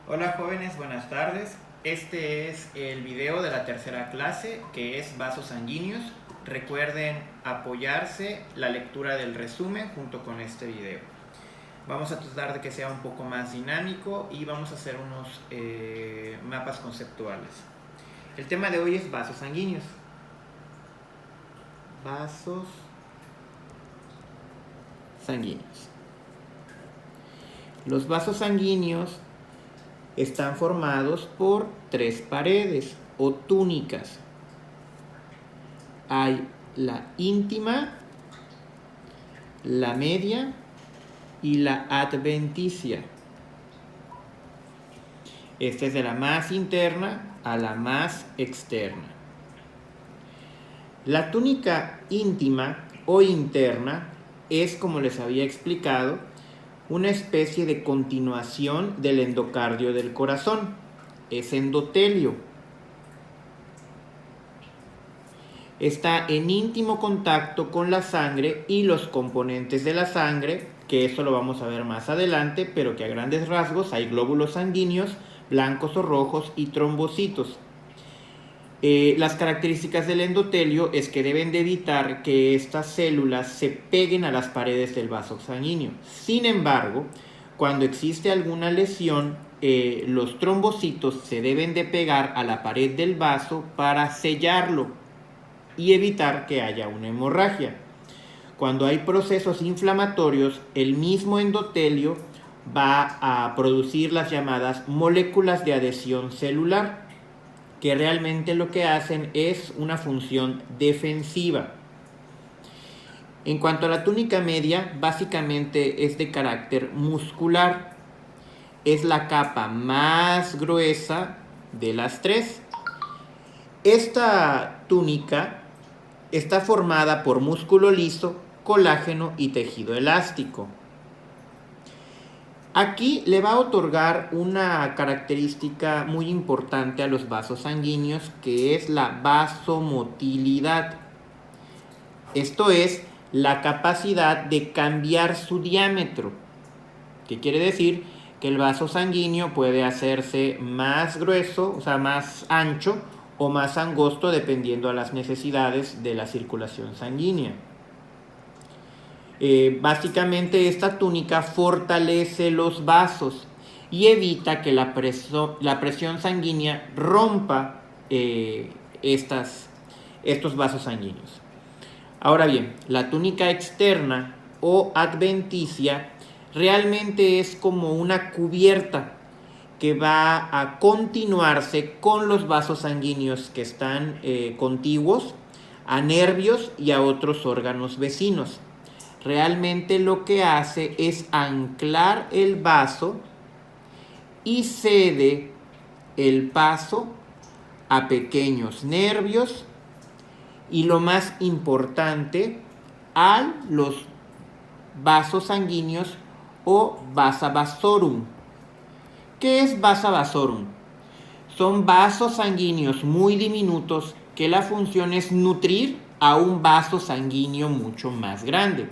Hola jóvenes, buenas tardes. Este es el video de la tercera clase que es vasos sanguíneos. Recuerden apoyarse la lectura del resumen junto con este video. Vamos a tratar de que sea un poco más dinámico y vamos a hacer unos mapas conceptuales. El tema de hoy es vasos sanguíneos. Vasos sanguíneos. Los vasos sanguíneos están formados por tres paredes o túnicas. Hay la íntima, la media y la adventicia. Esta es de la más interna a la más externa. La túnica íntima o interna es, como les había explicado, una especie de continuación del endocardio del corazón. Es endotelio. Está en íntimo contacto con la sangre y los componentes de la sangre, que eso lo vamos a ver más adelante, pero que a grandes rasgos hay glóbulos sanguíneos, blancos o rojos, y trombocitos. Las características del endotelio es que deben de evitar que estas células se peguen a las paredes del vaso sanguíneo. Sin embargo, cuando existe alguna lesión, los trombocitos se deben de pegar a la pared del vaso para sellarlo y evitar que haya una hemorragia. Cuando hay procesos inflamatorios, el mismo endotelio va a producir las llamadas moléculas de adhesión celular, que realmente lo que hacen es una función defensiva. En cuanto a la túnica media, básicamente es de carácter muscular. Es la capa más gruesa de las tres. Esta túnica está formada por músculo liso, colágeno y tejido elástico. Aquí le va a otorgar una característica muy importante a los vasos sanguíneos, que es la vasomotilidad. Esto es la capacidad de cambiar su diámetro. ¿Qué quiere decir? Que el vaso sanguíneo puede hacerse más grueso, o sea, más ancho o más angosto, dependiendo a las necesidades de la circulación sanguínea. Básicamente esta túnica fortalece los vasos y evita que la presión sanguínea rompa estos vasos sanguíneos. Ahora bien, la túnica externa o adventicia realmente es como una cubierta que va a continuarse con los vasos sanguíneos que están contiguos a nervios y a otros órganos vecinos. Realmente lo que hace es anclar el vaso y cede el paso a pequeños nervios y, lo más importante, a los vasos sanguíneos o vasa vasorum. ¿Qué es vasa vasorum? Son vasos sanguíneos muy diminutos que la función es nutrir a un vaso sanguíneo mucho más grande.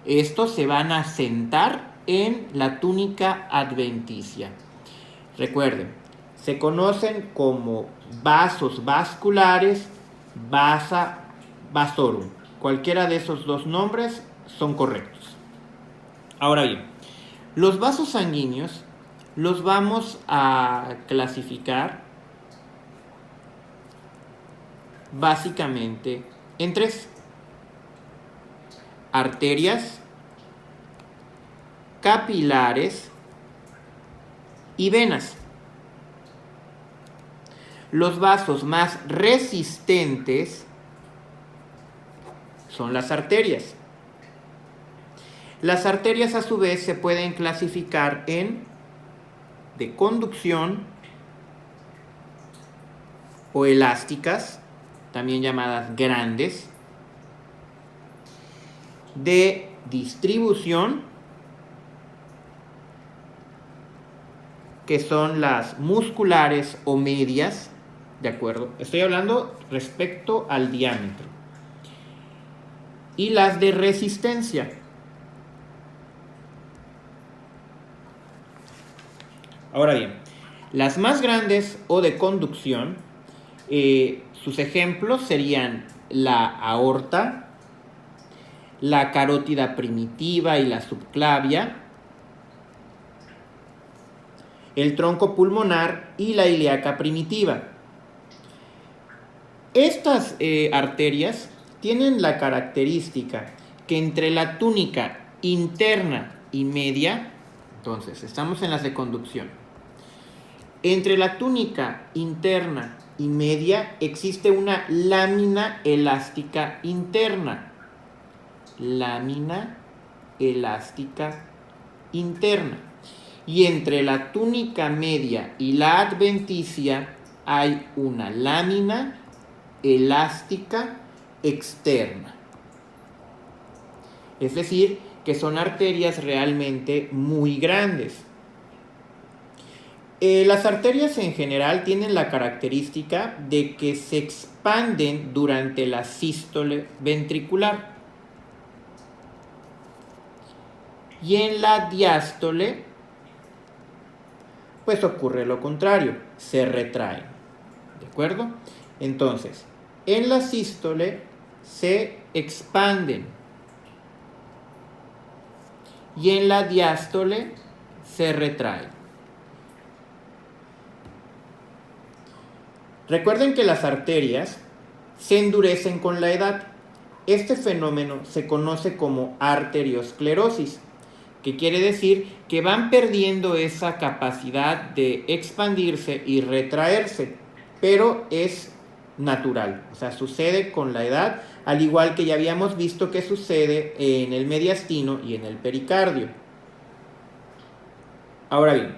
Estos se van a sentar en la túnica adventicia. Recuerden, se conocen como vasos vasculares, vasa vasorum. Cualquiera de esos dos nombres son correctos. Ahora bien, los vasos sanguíneos los vamos a clasificar básicamente en tres: arterias, capilares y venas. Los vasos más resistentes son las arterias. Las arterias, a su vez, se pueden clasificar en de conducción o elásticas, también llamadas grandes, de distribución, que son las musculares o medias, ¿de acuerdo? Estoy hablando respecto al diámetro. Y las de resistencia. Ahora bien, Las más grandes o de conducción, sus ejemplos serían la aorta, la carótida primitiva y la subclavia, el tronco pulmonar y la ilíaca primitiva. Estas arterias tienen la característica que entre la túnica interna y media, entonces estamos en las de conducción, entre la túnica interna y media existe una lámina elástica interna. Lámina elástica interna. Y entre la túnica media y la adventicia hay una lámina elástica externa. Es decir, que son arterias realmente muy grandes. Las arterias en general tienen la característica de que se expanden durante la sístole ventricular. Y en la diástole, pues ocurre lo contrario, se retraen. ¿De acuerdo? Entonces, en la sístole se expanden. Y en la diástole se retraen. Recuerden que las arterias se endurecen con la edad. Este fenómeno se conoce como arteriosclerosis, que quiere decir que van perdiendo esa capacidad de expandirse y retraerse, pero es natural, o sea, sucede con la edad, al igual que ya habíamos visto que sucede en el mediastino y en el pericardio. Ahora bien,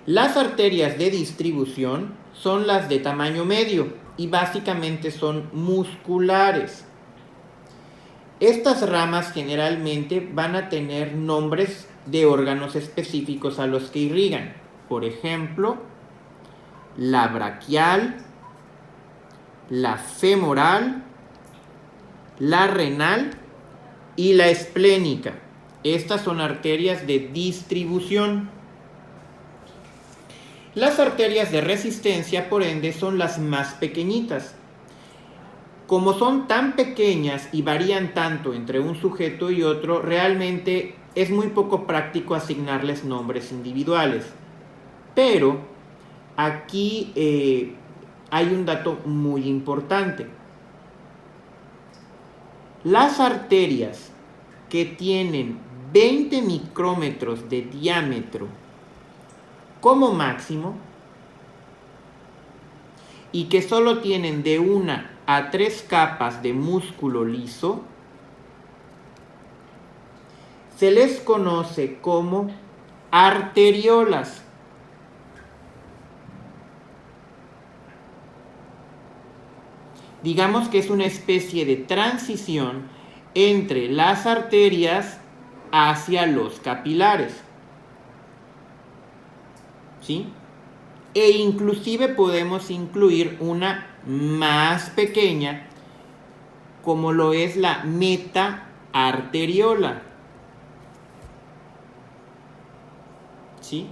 las arterias de distribución son las de tamaño medio y básicamente son musculares. Estas ramas generalmente van a tener nombres de órganos específicos a los que irrigan. Por ejemplo, la braquial, la femoral, la renal y la esplénica. Estas son arterias de distribución. Las arterias de resistencia, por ende, son las más pequeñitas. Como son tan pequeñas y varían tanto entre un sujeto y otro, realmente es muy poco práctico asignarles nombres individuales. Pero aquí hay un dato muy importante. Las arterias que tienen 20 micrómetros de diámetro como máximo y que solo tienen de 1 a 3 capas de músculo liso, se les conoce como arteriolas. Digamos que es una especie de transición entre las arterias hacia los capilares. ¿Sí? E inclusive podemos incluir una más pequeña, como lo es la metaarteriola. ¿Sí?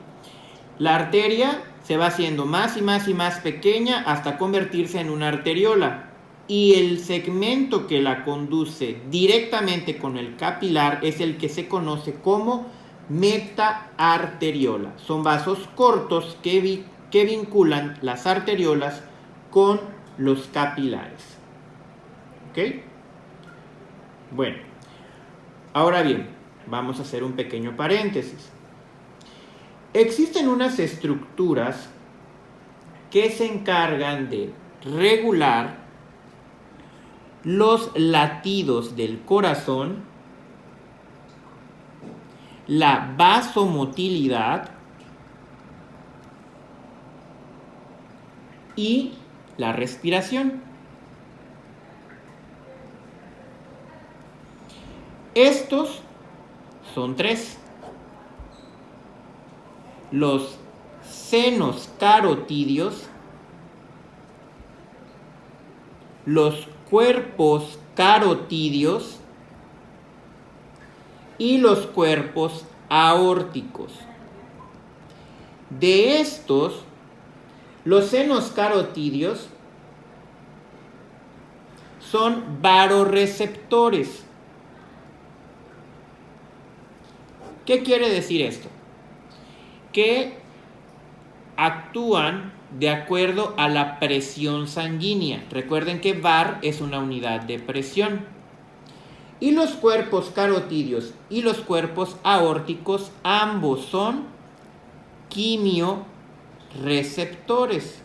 La arteria se va haciendo más y más y más pequeña hasta convertirse en una arteriola. Y el segmento que la conduce directamente con el capilar es el que se conoce como metaarteriola. Son vasos cortos que vinculan las arteriolas con los capilares. ¿Ok? Bueno, ahora bien, vamos a hacer un pequeño paréntesis. Existen unas estructuras que se encargan de regular los latidos del corazón, la vasomotilidad y la respiración. Estos son 3. Los senos carotídeos, los cuerpos carotídeos y los cuerpos aórticos. De estos, Los senos carotídeos son varoreceptores. ¿Qué quiere decir esto? Que actúan de acuerdo a la presión sanguínea. Recuerden que var es una unidad de presión. Y los cuerpos carotídeos y los cuerpos aórticos ambos son quimioreceptores.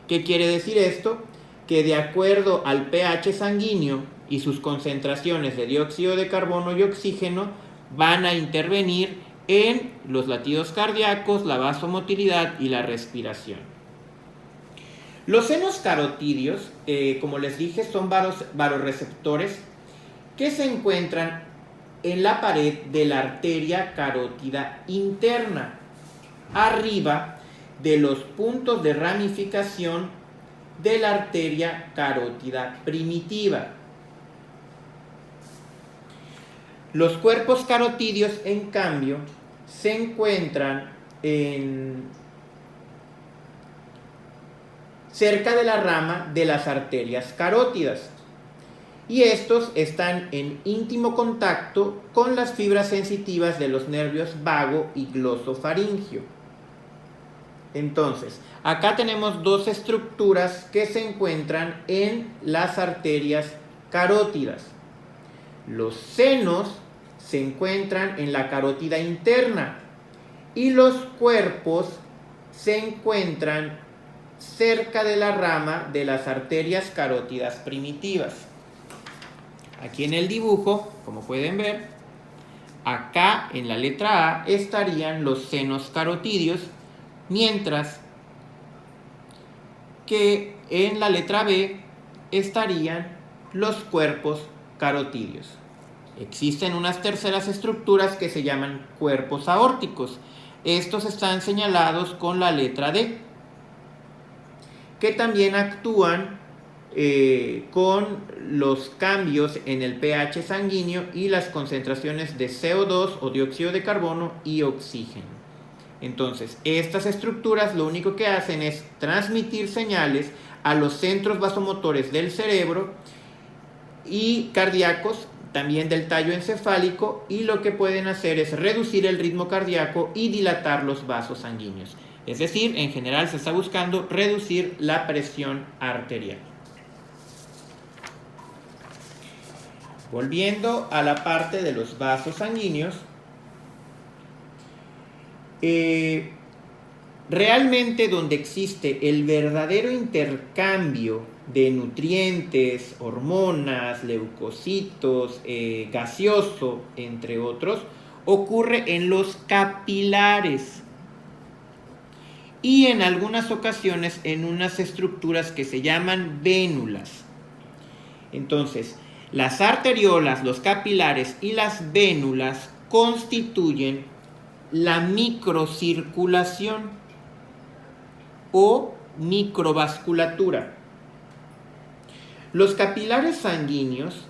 ¿Qué quiere decir esto? Que de acuerdo al pH sanguíneo y sus concentraciones de dióxido de carbono y oxígeno van a intervenir en los latidos cardíacos, la vasomotilidad y la respiración. Los senos carotídeos, como les dije, son varoreceptores que se encuentran en la pared de la arteria carótida interna, arriba de los puntos de ramificación de la arteria carótida primitiva. Los cuerpos carotídeos, en cambio, se encuentran cerca de la rama de las arterias carótidas, y estos están en íntimo contacto con las fibras sensitivas de los nervios vago y glosofaringio. Entonces, acá tenemos dos estructuras que se encuentran en las arterias carótidas. Los senos se encuentran en la carótida interna y los cuerpos se encuentran cerca de la rama de las arterias carótidas primitivas. Aquí en el dibujo, como pueden ver, acá en la letra A estarían los senos carotídeos, mientras que en la letra B estarían los cuerpos carotídeos. Existen unas terceras estructuras que se llaman cuerpos aórticos. Estos están señalados con la letra D, que también actúan con los cambios en el pH sanguíneo y las concentraciones de CO2 o dióxido de carbono y oxígeno. Entonces, estas estructuras lo único que hacen es transmitir señales a los centros vasomotores del cerebro y cardíacos, también del tallo encefálico, y lo que pueden hacer es reducir el ritmo cardíaco y dilatar los vasos sanguíneos. Es decir, en general se está buscando reducir la presión arterial. Volviendo a la parte de los vasos sanguíneos, realmente donde existe el verdadero intercambio de nutrientes, hormonas, leucocitos, gaseoso, entre otros, ocurre en los capilares y en algunas ocasiones en unas estructuras que se llaman vénulas. Entonces, las arteriolas, los capilares y las vénulas constituyen la microcirculación o microvasculatura. Los capilares sanguíneos,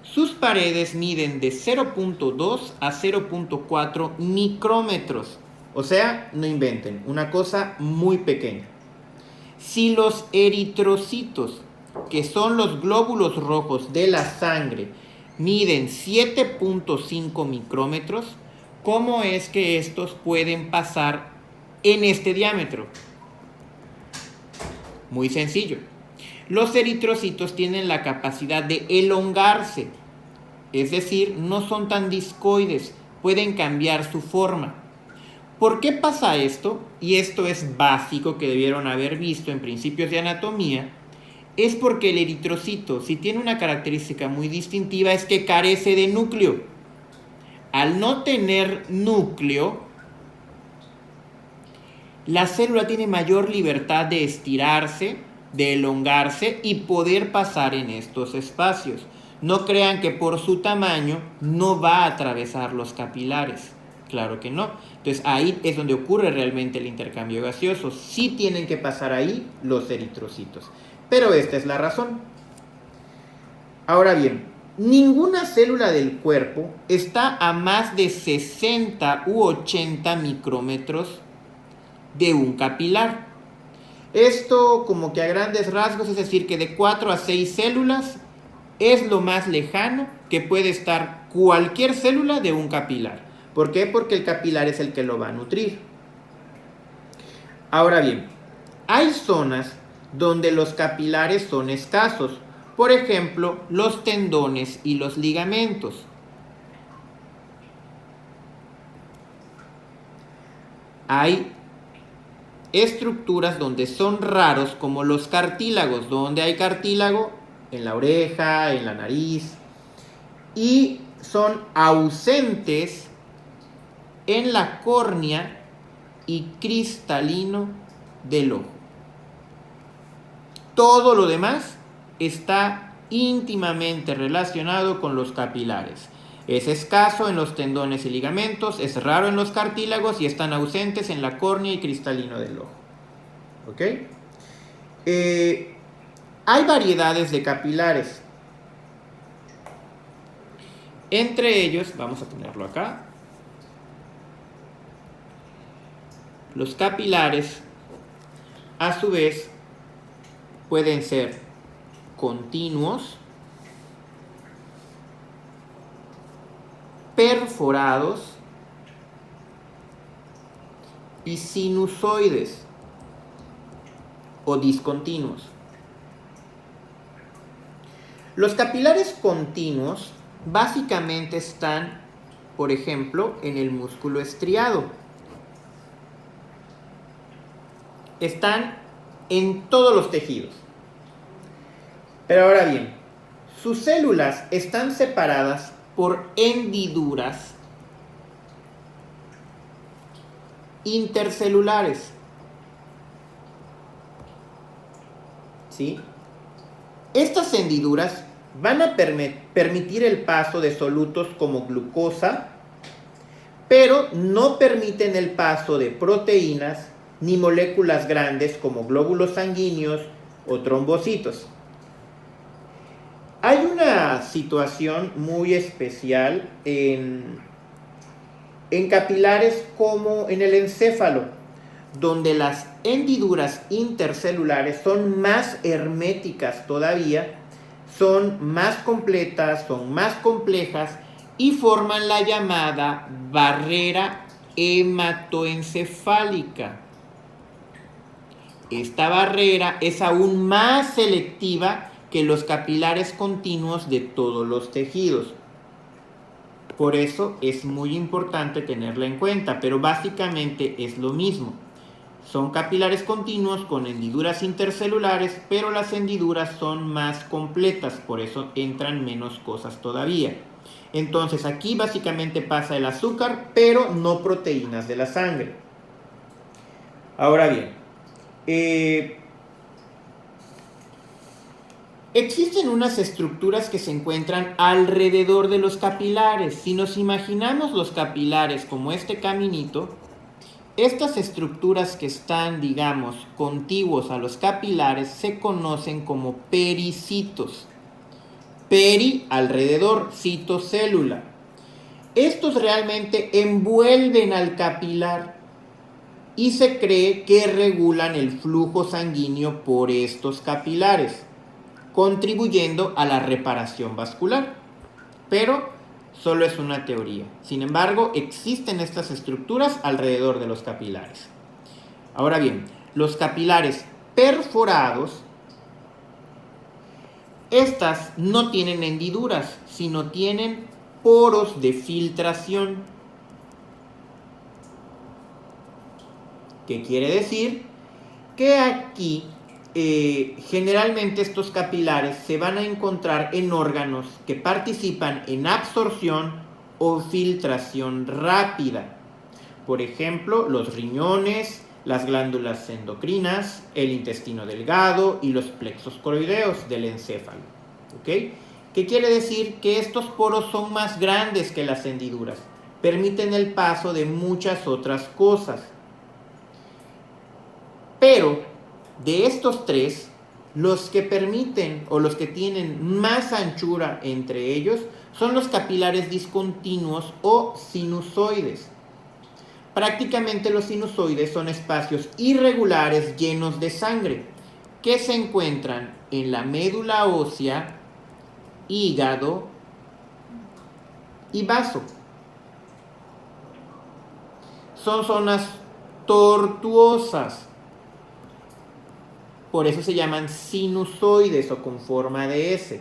sus paredes miden de 0.2 a 0.4 micrómetros. O sea, no inventen, una cosa muy pequeña. Si los eritrocitos, que son los glóbulos rojos de la sangre, miden 7.5 micrómetros, ¿cómo es que estos pueden pasar en este diámetro? Muy sencillo. Los eritrocitos tienen la capacidad de elongarse, es decir, no son tan discoides, pueden cambiar su forma. ¿Por qué pasa esto? Y esto es básico que debieron haber visto en principios de anatomía. Es porque el eritrocito, si tiene una característica muy distintiva, es que carece de núcleo. Al no tener núcleo, la célula tiene mayor libertad de estirarse, de elongarse y poder pasar en estos espacios. No crean que por su tamaño no va a atravesar los capilares. Claro que no. Entonces ahí es donde ocurre realmente el intercambio gaseoso. Sí tienen que pasar ahí los eritrocitos. Pero esta es la razón. Ahora bien, Ninguna célula del cuerpo está a más de 60 u 80 micrómetros de un capilar. Esto como que a grandes rasgos, es decir, que de 4 a 6 células es lo más lejano que puede estar cualquier célula de un capilar. ¿Por qué? Porque el capilar es el que lo va a nutrir. Ahora bien, hay zonas donde los capilares son escasos. Por ejemplo, los tendones y los ligamentos. Hay estructuras donde son raros, como los cartílagos, donde hay cartílago en la oreja, en la nariz, y son ausentes en la córnea y cristalino del ojo. Todo lo demás está íntimamente relacionado con los capilares. Es escaso en los tendones y ligamentos, es raro en los cartílagos y están ausentes en la córnea y cristalino del ojo. ¿Ok? Hay variedades de capilares. Entre ellos, vamos a ponerlo acá, los capilares, a su vez, pueden ser continuos, perforados y sinusoides o discontinuos. Los capilares continuos básicamente están, por ejemplo, en el músculo estriado. Están en todos los tejidos. Pero ahora bien, sus células están separadas por hendiduras intercelulares. ¿Sí? Estas hendiduras van a permitir el paso de solutos como glucosa, pero no permiten el paso de proteínas ni moléculas grandes como glóbulos sanguíneos o trombocitos. Hay una situación muy especial en capilares como en el encéfalo, donde las hendiduras intercelulares son más herméticas todavía, son más completas, son más complejas y forman la llamada barrera hematoencefálica. Esta barrera es aún más selectiva que los capilares continuos de todos los tejidos. Por eso es muy importante tenerla en cuenta, pero básicamente es lo mismo. Son capilares continuos con hendiduras intercelulares, pero las hendiduras son más completas, por eso entran menos cosas todavía. Entonces aquí básicamente pasa el azúcar, pero no proteínas de la sangre. Ahora bien, existen unas estructuras que se encuentran alrededor de los capilares. Si nos imaginamos los capilares como este caminito, estas estructuras que están, digamos, contiguos a los capilares se conocen como pericitos. Peri, alrededor, cito, célula. Estos realmente envuelven al capilar y se cree que regulan el flujo sanguíneo por estos capilares, contribuyendo a la reparación vascular. Pero solo es una teoría. Sin embargo, existen estas estructuras alrededor de los capilares. Ahora bien, los capilares perforados, estas no tienen hendiduras, sino tienen poros de filtración. ¿Qué quiere decir? Que aquí generalmente estos capilares se van a encontrar en órganos que participan en absorción o filtración rápida. Por ejemplo, los riñones, las glándulas endocrinas, el intestino delgado y los plexos coroideos del encéfalo. ¿Okay? ¿Qué quiere decir? Que estos poros son más grandes que las hendiduras. Permiten el paso de muchas otras cosas. Pero de estos tres, Los que permiten o los que tienen más anchura entre ellos son los capilares discontinuos o sinusoides. Prácticamente los sinusoides son espacios irregulares llenos de sangre que se encuentran en la médula ósea, hígado y vaso. Son zonas tortuosas. Por eso se llaman sinusoides o con forma de S.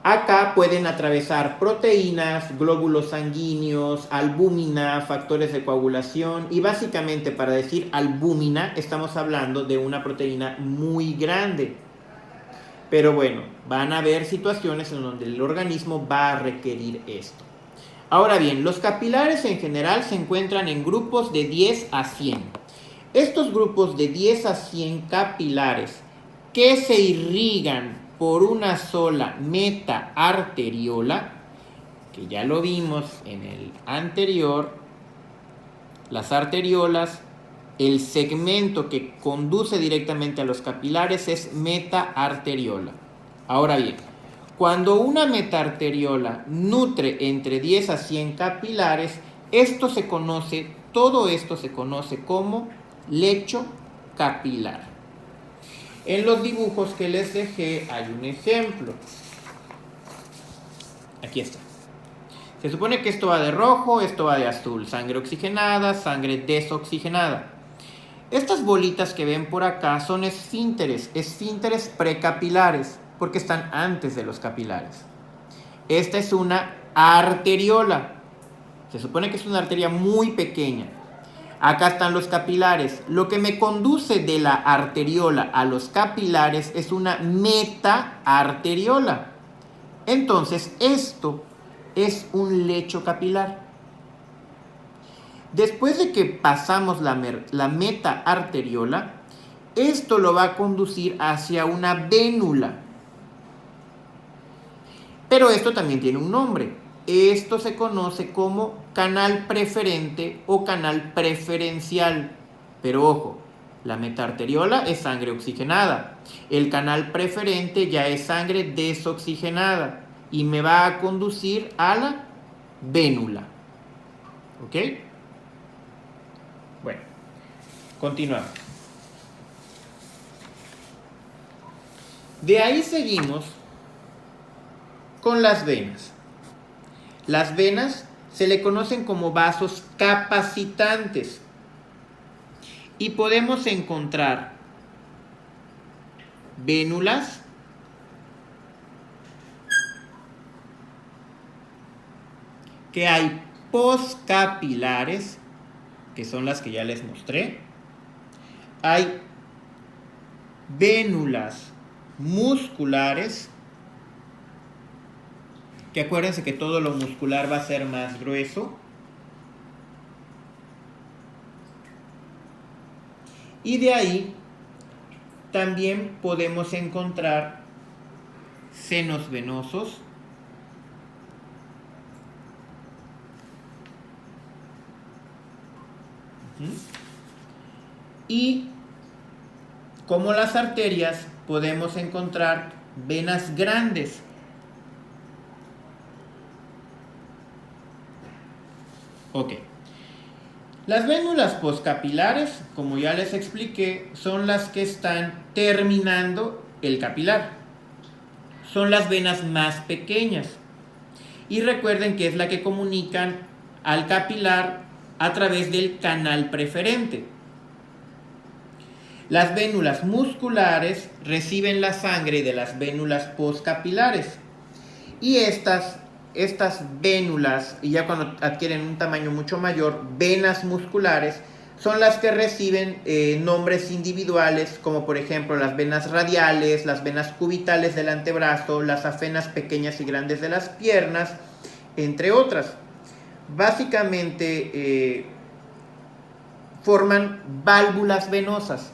Acá pueden atravesar proteínas, glóbulos sanguíneos, albúmina, factores de coagulación y básicamente para decir albúmina estamos hablando de una proteína muy grande. Pero bueno, van a haber situaciones en donde el organismo va a requerir esto. Ahora bien, los capilares en general se encuentran en grupos de 10 a 100. Estos grupos de 10 a 100 capilares que se irrigan por una sola meta-arteriola, que ya lo vimos en el anterior, las arteriolas, el segmento que conduce directamente a los capilares es meta-arteriola. Ahora bien, cuando una meta-arteriola nutre entre 10 a 100 capilares, todo esto se conoce como lecho capilar. En los dibujos que les dejé hay un ejemplo. Aquí está. Se supone que esto va de rojo, esto va de azul. Sangre oxigenada, sangre desoxigenada. Estas bolitas que ven por acá son esfínteres precapilares, porque están antes de los capilares. Esta es una arteriola. Se supone que es una arteria muy pequeña. Acá están los capilares. Lo que me conduce de la arteriola a los capilares es una meta-arteriola. Entonces, esto es un lecho capilar. Después de que pasamos la meta-arteriola, esto lo va a conducir hacia una vénula. Pero esto también tiene un nombre. Esto se conoce como canal preferente o canal preferencial. Pero ojo, la metaarteriola es sangre oxigenada. El canal preferente ya es sangre desoxigenada y me va a conducir a la vénula. ¿Ok? Bueno, continuamos. De ahí seguimos con las venas. Las venas se le conocen como vasos capacitantes y podemos encontrar vénulas, que hay poscapilares, que son las que ya les mostré. Hay vénulas musculares, que acuérdense que todo lo muscular va a ser más grueso. Y de ahí también podemos encontrar senos venosos, y como las arterias podemos encontrar venas grandes. Ok. Las vénulas poscapilares, como ya les expliqué, son las que están terminando el capilar. Son las venas más pequeñas. Y recuerden que es la que comunican al capilar a través del canal preferente. Las vénulas musculares reciben la sangre de las vénulas poscapilares. Y estas vénulas, y ya cuando adquieren un tamaño mucho mayor, venas musculares, son las que reciben nombres individuales, como por ejemplo las venas radiales, las venas cubitales del antebrazo, las afenas pequeñas y grandes de las piernas, entre otras. Básicamente forman válvulas venosas.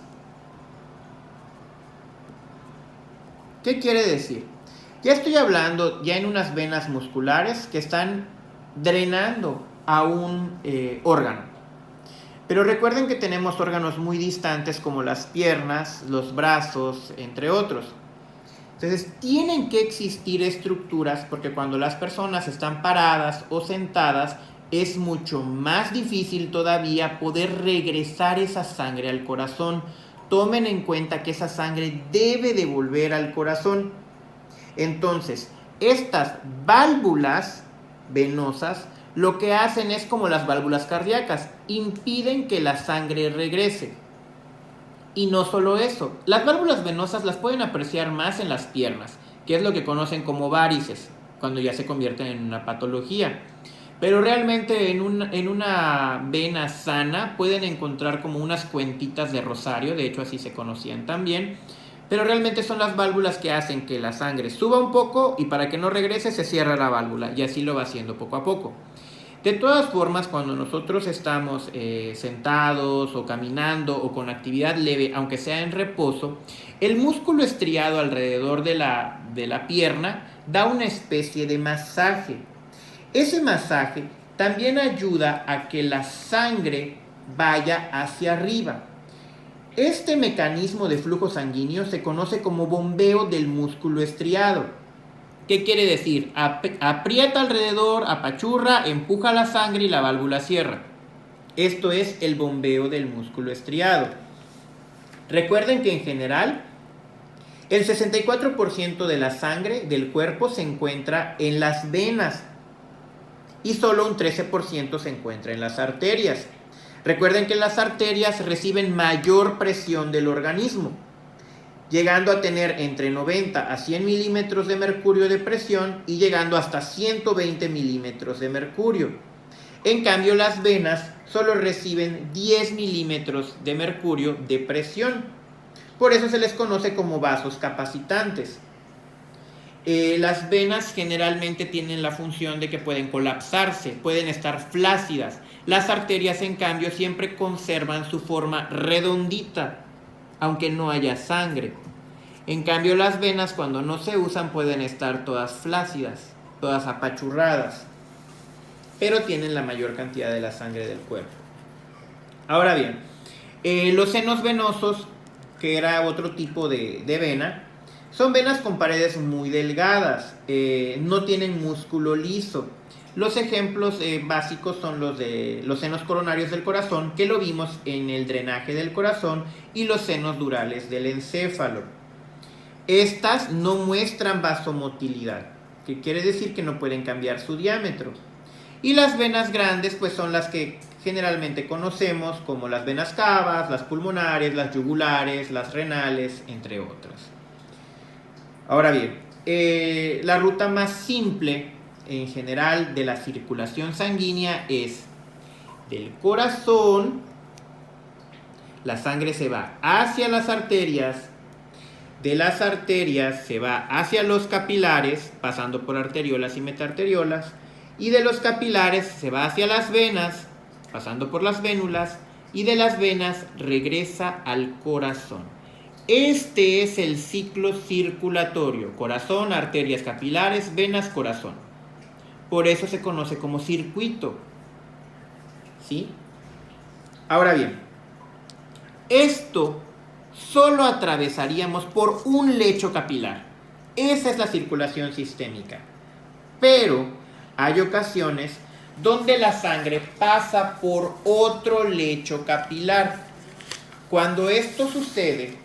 ¿Qué quiere decir? Ya estoy hablando ya en unas venas musculares que están drenando a un órgano. Pero recuerden que tenemos órganos muy distantes como las piernas, los brazos, entre otros. Entonces, tienen que existir estructuras porque cuando las personas están paradas o sentadas, es mucho más difícil todavía poder regresar esa sangre al corazón. Tomen en cuenta que esa sangre debe de volver al corazón. Entonces, estas válvulas venosas lo que hacen es como las válvulas cardíacas, impiden que la sangre regrese. Y no solo eso, las válvulas venosas las pueden apreciar más en las piernas, que es lo que conocen como varices, cuando ya se convierten en una patología. Pero realmente en una vena sana pueden encontrar como unas cuentitas de rosario, de hecho así se conocían también, pero realmente son las válvulas que hacen que la sangre suba un poco y para que no regrese se cierra la válvula y así lo va haciendo poco a poco. De todas formas, cuando nosotros estamos sentados o caminando o con actividad leve, aunque sea en reposo, el músculo estriado alrededor de la pierna da una especie de masaje. Ese masaje también ayuda a que la sangre vaya hacia arriba. Este mecanismo de flujo sanguíneo se conoce como bombeo del músculo estriado. ¿Qué quiere decir? Aprieta alrededor, apachurra, empuja la sangre y la válvula cierra. Esto es el bombeo del músculo estriado. Recuerden que en general el 64% de la sangre del cuerpo se encuentra en las venas y solo un 13% se encuentra en las arterias. Recuerden que las arterias reciben mayor presión del organismo, llegando a tener entre 90 a 100 milímetros de mercurio de presión y llegando hasta 120 milímetros de mercurio. En cambio, las venas solo reciben 10 milímetros de mercurio de presión. Por eso se les conoce como vasos capacitantes. Las venas generalmente tienen la función de que pueden colapsarse, pueden estar flácidas. Las arterias, en cambio, siempre conservan su forma redondita, aunque no haya sangre. En cambio, las venas, cuando no se usan, pueden estar todas flácidas, todas apachurradas, pero tienen la mayor cantidad de la sangre del cuerpo. Ahora bien, los senos venosos, que era otro tipo de vena, son venas con paredes muy delgadas, no tienen músculo liso. Los ejemplos básicos son los de los senos coronarios del corazón, que lo vimos en el drenaje del corazón, y los senos durales del encéfalo. Estas no muestran vasomotilidad, que quiere decir que no pueden cambiar su diámetro. Y las venas grandes pues son las que generalmente conocemos como las venas cavas, las pulmonares, las yugulares, las renales, entre otras. Ahora bien, la ruta más simple en general de la circulación sanguínea es del corazón, la sangre se va hacia las arterias, de las arterias se va hacia los capilares, pasando por arteriolas y metarteriolas, y de los capilares se va hacia las venas, pasando por las vénulas, y de las venas regresa al corazón. Este es el ciclo circulatorio: corazón, arterias, capilares, venas, corazón. Por eso se conoce como circuito. ¿Sí? Ahora bien, esto solo atravesaríamos por un lecho capilar. Esa es la circulación sistémica. Pero hay ocasiones donde la sangre pasa por otro lecho capilar. Cuando esto sucede,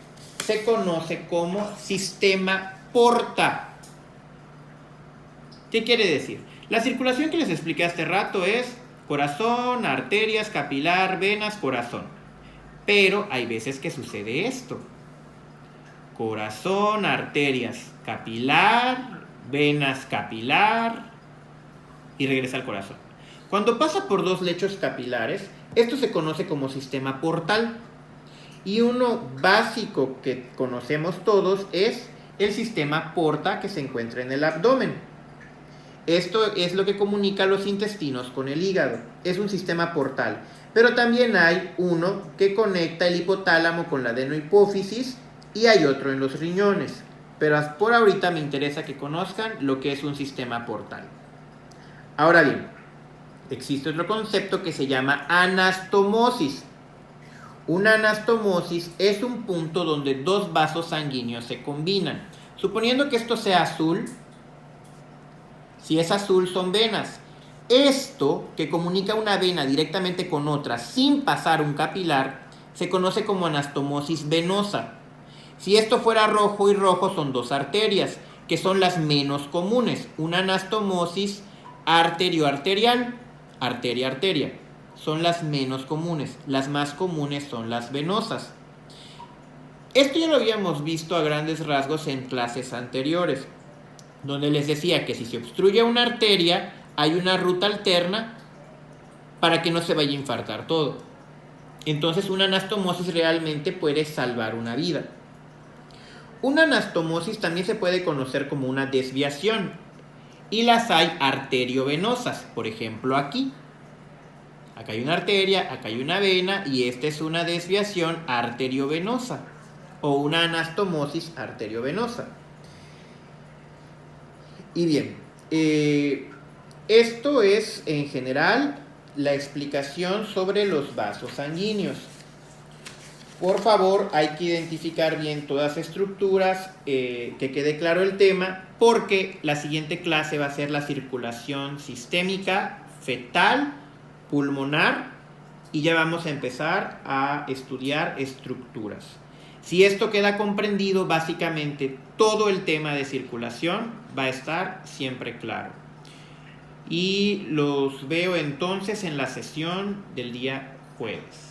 se conoce como sistema porta. ¿Qué quiere decir? La circulación que les expliqué hace rato es corazón, arterias, capilar, venas, corazón. Pero hay veces que sucede esto: corazón, arterias, capilar, venas, capilar, y regresa al corazón. Cuando pasa por dos lechos capilares, esto se conoce como sistema portal. Y uno básico que conocemos todos es el sistema porta, que se encuentra en el abdomen. Esto es lo que comunica los intestinos con el hígado. Es un sistema portal. Pero también hay uno que conecta el hipotálamo con la adenohipófisis y hay otro en los riñones. Pero por ahorita me interesa que conozcan lo que es un sistema portal. Ahora bien, existe otro concepto que se llama anastomosis. Una anastomosis es un punto donde dos vasos sanguíneos se combinan. Suponiendo que esto sea azul, si es azul son venas. Esto, que comunica una vena directamente con otra sin pasar un capilar, se conoce como anastomosis venosa. Si esto fuera rojo y rojo son dos arterias, que son las menos comunes. Una anastomosis arterio-arterial, arteria-arteria. Son las menos comunes. Las más comunes son las venosas. Esto ya lo habíamos visto a grandes rasgos en clases anteriores, donde les decía que si se obstruye una arteria, hay una ruta alterna para que no se vaya a infartar todo. Entonces una anastomosis realmente puede salvar una vida. Una anastomosis también se puede conocer como una desviación, y las hay arteriovenosas, por ejemplo aquí. Acá hay una arteria, acá hay una vena, y esta es una desviación arteriovenosa o una anastomosis arteriovenosa. Y bien, esto es en general la explicación sobre los vasos sanguíneos. Por favor, hay que identificar bien todas las estructuras, que quede claro el tema, porque la siguiente clase va a ser la circulación sistémica, fetal, pulmonar, y ya vamos a empezar a estudiar estructuras. Si esto queda comprendido, básicamente todo el tema de circulación va a estar siempre claro. Y los veo entonces en la sesión del día jueves.